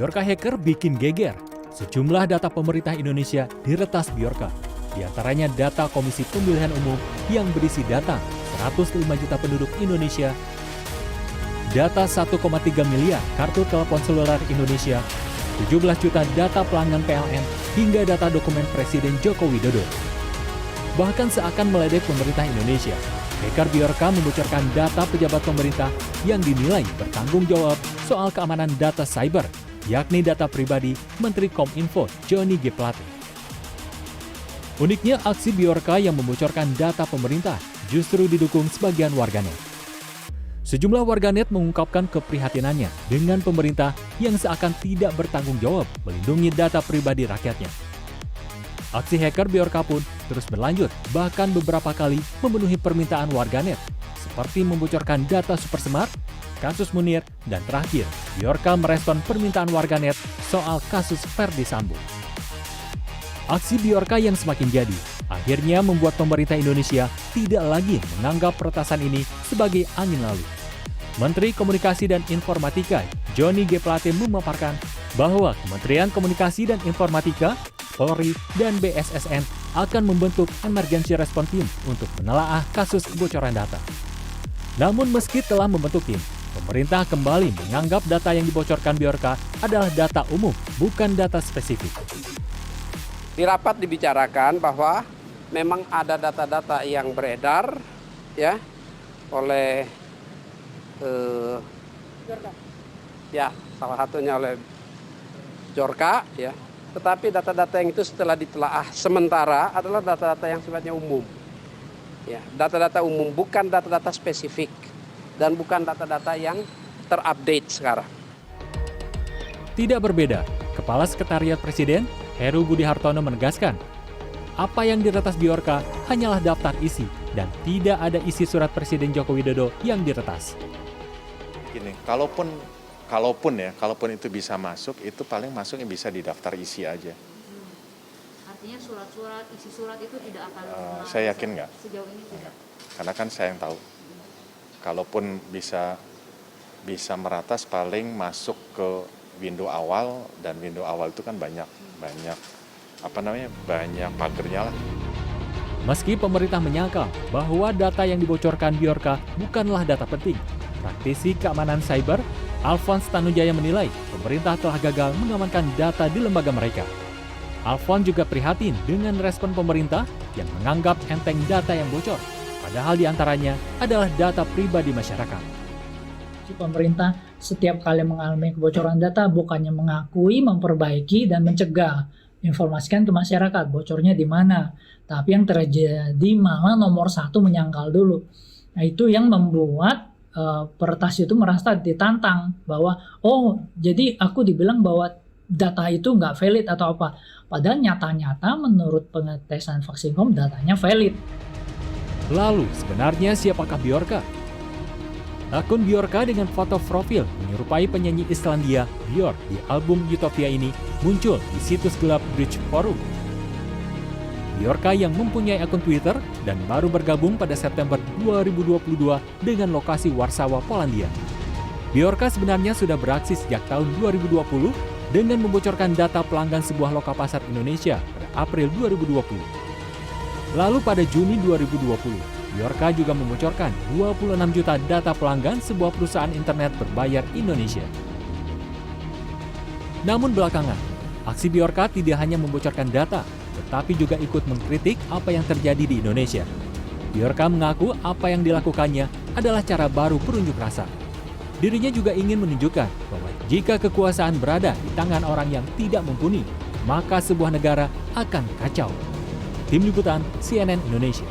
Bjorka hacker bikin geger. Sejumlah data pemerintah Indonesia diretas Bjorka. Di antaranya data Komisi Pemilihan Umum yang berisi data 105 juta penduduk Indonesia, data 1,3 miliar kartu telepon seluler Indonesia, 17 juta data pelanggan PLN, hingga data dokumen Presiden Joko Widodo. Bahkan seakan meledek pemerintah Indonesia, hacker Bjorka membocorkan data pejabat pemerintah yang dinilai bertanggung jawab soal keamanan data cyber, yakni data pribadi Menteri Kominfo Johnny G. Plate. Uniknya, aksi Bjorka yang membocorkan data pemerintah justru didukung sebagian warganet. Sejumlah warganet mengungkapkan keprihatinannya dengan pemerintah yang seakan tidak bertanggung jawab melindungi data pribadi rakyatnya. Aksi hacker Bjorka pun terus berlanjut, bahkan beberapa kali memenuhi permintaan warganet, seperti membocorkan data Supersmart, kasus Munir, dan terakhir, Bjorka merespon permintaan warganet soal kasus Ferdy Sambo. Aksi Bjorka yang semakin jadi, akhirnya membuat pemerintah Indonesia tidak lagi menganggap peretasan ini sebagai angin lalu. Menteri Komunikasi dan Informatika Johnny G. Plate memaparkan bahwa Kementerian Komunikasi dan Informatika, Polri, dan BSSN akan membentuk emergency response team untuk menelaah kasus kebocoran data. Namun meski telah membentuk tim, pemerintah kembali menganggap data yang dibocorkan Bjorka adalah data umum, bukan data spesifik. Di rapat dibicarakan bahwa memang ada data-data yang beredar ya oleh ya salah satunya oleh Bjorka ya. Tetapi data-data yang itu setelah ditelaah sementara adalah data-data yang sifatnya umum. Ya, data-data umum, bukan data-data spesifik dan bukan data-data yang terupdate sekarang. Tidak berbeda, Kepala Sekretariat Presiden Heru Budi Hartono menegaskan, apa yang diretas Bjorka hanyalah daftar isi dan tidak ada isi surat Presiden Joko Widodo yang diretas. Gini, kalaupun itu bisa masuk, itu paling masuknya bisa di daftar isi aja. Artinya surat-surat, isi surat itu tidak akan saya yakin nggak? Sejauh ini tidak. Karena kan saya yang tahu. Kalaupun bisa meratas paling masuk ke window awal, dan window awal itu kan banyak pagernya lah. Meski pemerintah menyangkal bahwa data yang dibocorkan Bjorka bukanlah data penting, praktisi keamanan cyber Alphonse Tanujaya menilai pemerintah telah gagal mengamankan data di lembaga mereka. Alphonse juga prihatin dengan respon pemerintah yang menganggap enteng data yang bocor, padahal diantaranya adalah data pribadi masyarakat. Pemerintah setiap kali mengalami kebocoran data bukannya mengakui, memperbaiki, dan mencegah, informasikan ke masyarakat bocornya di mana. Tapi yang terjadi malah nomor satu menyangkal dulu. Nah itu yang membuat peretas itu merasa ditantang bahwa jadi aku dibilang bahwa data itu nggak valid atau apa. Padahal nyata-nyata menurut pengetesan Vaksin.com datanya valid. Lalu sebenarnya siapakah Bjorka? Akun Bjorka dengan foto profil menyerupai penyanyi Islandia Björk di album Utopia ini muncul di situs gelap Bridge Forum. Bjorka yang mempunyai akun Twitter dan baru bergabung pada September 2022 dengan lokasi Warsawa, Polandia. Bjorka sebenarnya sudah beraksi sejak tahun 2020 dengan membocorkan data pelanggan sebuah lokal pasar Indonesia pada April 2020. Lalu pada Juni 2020, Bjorka juga membocorkan 26 juta data pelanggan sebuah perusahaan internet berbayar Indonesia. Namun belakangan, aksi Bjorka tidak hanya membocorkan data, tetapi juga ikut mengkritik apa yang terjadi di Indonesia. Bjorka mengaku apa yang dilakukannya adalah cara baru berunjuk rasa. Dirinya juga ingin menunjukkan bahwa jika kekuasaan berada di tangan orang yang tidak mumpuni, maka sebuah negara akan kacau. Tim Liputan CNN Indonesia.